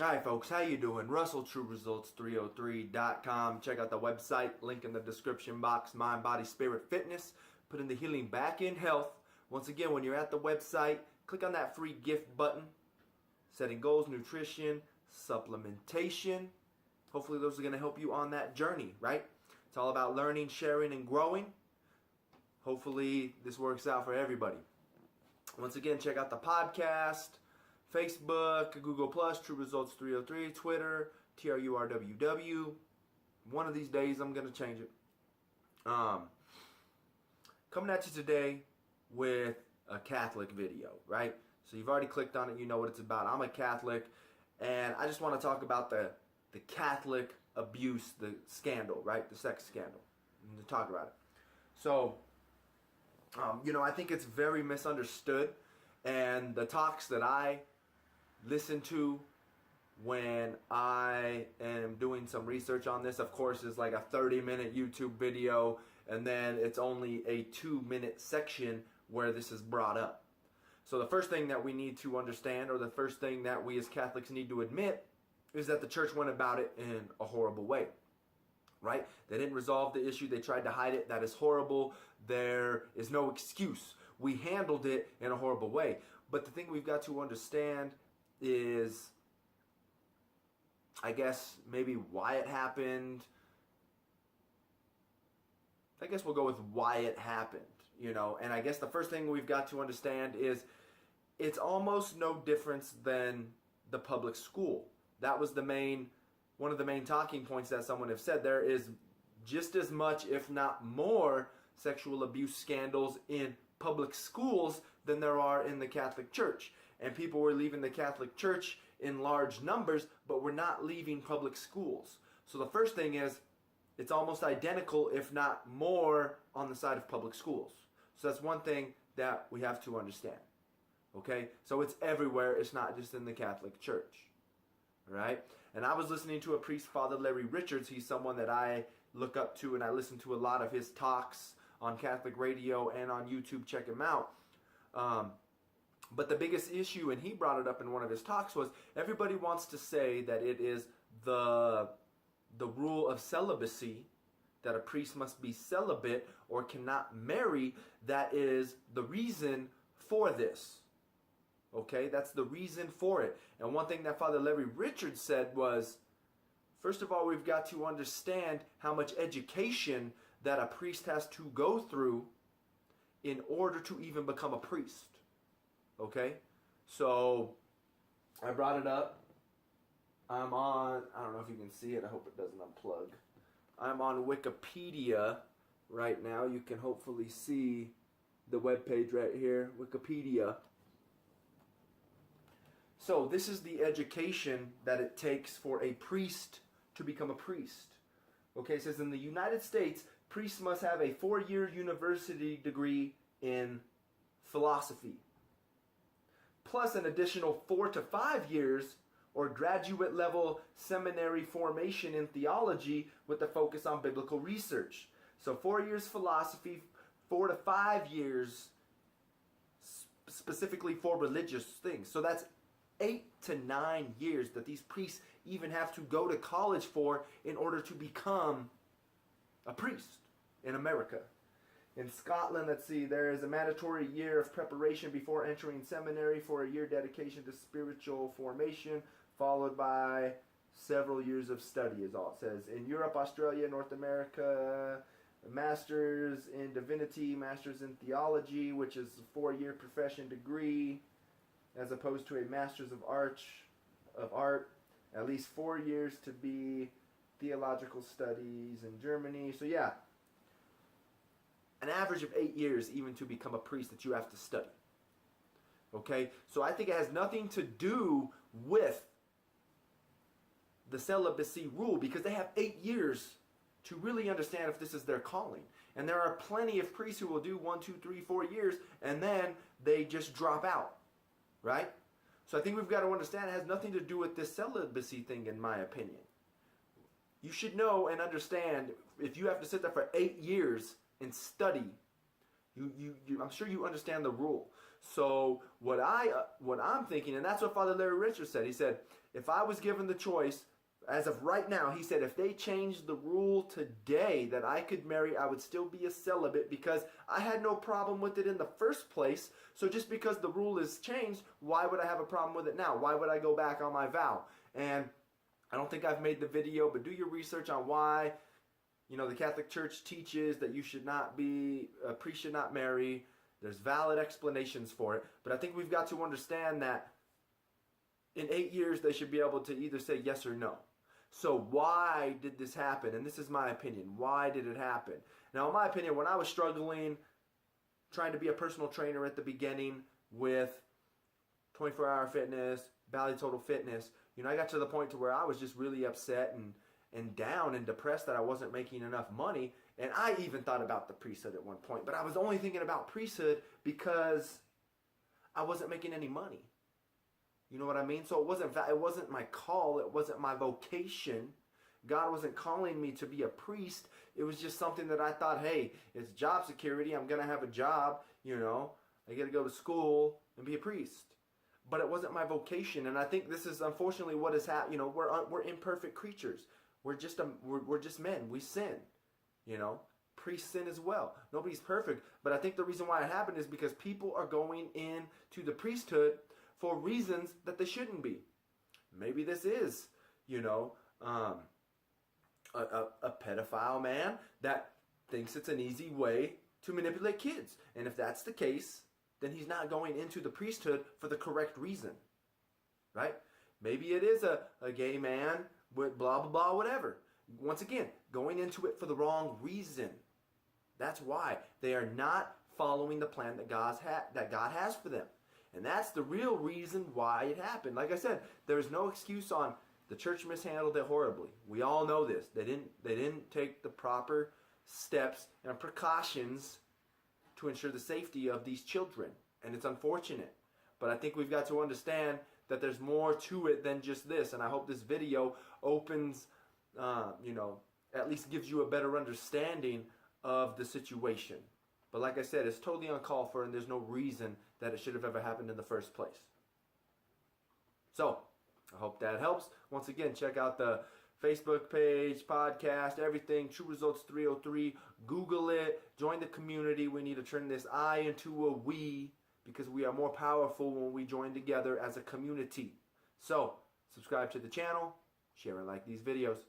Alright folks, how you doing? RussellTrueResults303.com. Check out the website, link in the description box, Mind, Body, Spirit, Fitness. Putting the healing back in health. Once again, when you're at the website, click on that free gift button. Setting goals, nutrition, supplementation. Hopefully those are going to help you on that journey, right? It's all about learning, sharing, and growing. Hopefully this works out for everybody. Once again, check out the podcast, Facebook, Google+, True Results 303, Twitter, TRURWW. One of these days I'm going to change it. Coming at you today with a Catholic video, right? So you've already clicked on it, you know what it's about. I'm a Catholic, and I just want to talk about the Catholic abuse, the scandal, right? The sex scandal. I'm going to talk about it. So, I think it's very misunderstood, and the talks that I listen to when I am doing some research on this, of course, is like a 30-minute YouTube video, and then it's only a 2-minute section where this is brought up. So the first thing that we need to understand, or the first thing that we as Catholics need to admit, is that the church went about it in a horrible way. Right? They didn't resolve the issue. They tried to hide it. That is horrible. There is no excuse. We handled it in a horrible way. But the thing we've got to understand is, I guess, maybe why it happened. I guess we'll go with why it happened, and I guess the first thing we've got to understand is it's almost no difference than the public school. That was one of the main talking points that someone have said. There is just as much, if not more, sexual abuse scandals in public schools than there are in the Catholic Church. And people were leaving the Catholic Church in large numbers, but we're not leaving public schools. So the first thing is, it's almost identical, if not more, on the side of public schools. So that's one thing that we have to understand. Okay? So it's everywhere. It's not just in the Catholic Church. All right? And I was listening to a priest, Father Larry Richards. He's someone that I look up to, and I listen to a lot of his talks on Catholic radio and on YouTube. Check him out. But the biggest issue, and he brought it up in one of his talks, was everybody wants to say that it is the rule of celibacy, that a priest must be celibate or cannot marry, that is the reason for this. Okay, that's the reason for it. And one thing that Father Larry Richards said was, first of all, we've got to understand how much education that a priest has to go through in order to even become a priest. Okay, so I brought it up. I'm on, I don't know if you can see it, I hope it doesn't unplug. I'm on Wikipedia right now. You can hopefully see the webpage right here, Wikipedia. So this is the education that it takes for a priest to become a priest. Okay, it says in the United States, priests must have a 4-year university degree in philosophy, plus an additional 4 to 5 years or graduate level seminary formation in theology with a focus on biblical research. So 4 years philosophy, 4 to 5 years specifically for religious things. So that's 8 to 9 years that these priests even have to go to college for in order to become a priest in America. In Scotland, let's see, there is a mandatory year of preparation before entering seminary for a year dedication to spiritual formation, followed by several years of study, is all it says. In Europe, Australia, North America, Masters in Divinity, Masters in Theology, which is a 4-year profession degree, as opposed to a Masters of Art, at least 4 years to be theological studies in Germany. So yeah, an average of 8 years even to become a priest that you have to study. Okay, so I think it has nothing to do with the celibacy rule, because they have 8 years to really understand if this is their calling. And there are plenty of priests who will do 1, 2, 3, 4 years, and then they just drop out. Right? So I think we've got to understand it has nothing to do with this celibacy thing, in my opinion. You should know and understand, if you have to sit there for 8 years and study, I'm sure you understand the rule. So what I'm thinking, and that's what Father Larry Richards said. He said, if I was given the choice, as of right now, he said, if they changed the rule today that I could marry, I would still be a celibate because I had no problem with it in the first place. So just because the rule is changed, why would I have a problem with it now? Why would I go back on my vow? And I don't think I've made the video, but do your research on why, the Catholic Church teaches that you should not be, a priest should not marry. There's valid explanations for it. But I think we've got to understand that in 8 years, they should be able to either say yes or no. So why did this happen? And this is my opinion. Why did it happen? Now, in my opinion, when I was struggling, trying to be a personal trainer at the beginning with 24-Hour Fitness, Bally Total Fitness, I got to the point to where I was just really upset and down and depressed that I wasn't making enough money. And I even thought about the priesthood at one point. But I was only thinking about priesthood because I wasn't making any money. You know what I mean? So it wasn't my call. It wasn't my vocation. God wasn't calling me to be a priest. It was just something that I thought, hey, it's job security. I'm going to have a job. I got to go to school and be a priest. But it wasn't my vocation. And I think this is unfortunately what has happened. We're imperfect creatures. We're just men. We sin. Priests sin as well. Nobody's perfect. But I think the reason why it happened is because people are going into the priesthood for reasons that they shouldn't be. Maybe this is, a pedophile man that thinks it's an easy way to manipulate kids. And if that's the case, then he's not going into the priesthood for the correct reason. Right? Maybe it is a gay man with blah, blah, blah, whatever. Once again, going into it for the wrong reason. That's why. They are not following the plan that God has for them. And that's the real reason why it happened. Like I said, there's no excuse on the church mishandled it horribly. We all know this. They didn't take the proper steps and precautions to ensure the safety of these children. And it's unfortunate. But I think we've got to understand that there's more to it than just this. And I hope this video opens, at least gives you a better understanding of the situation. But like I said, it's totally uncalled for, and there's no reason that it should have ever happened in the first place. So, I hope that helps. Once again, check out the Facebook page, podcast, everything, True Results 303. Google it. Join the community. We need to turn this I into a we, because we are more powerful when we join together as a community. So, subscribe to the channel, share and like these videos.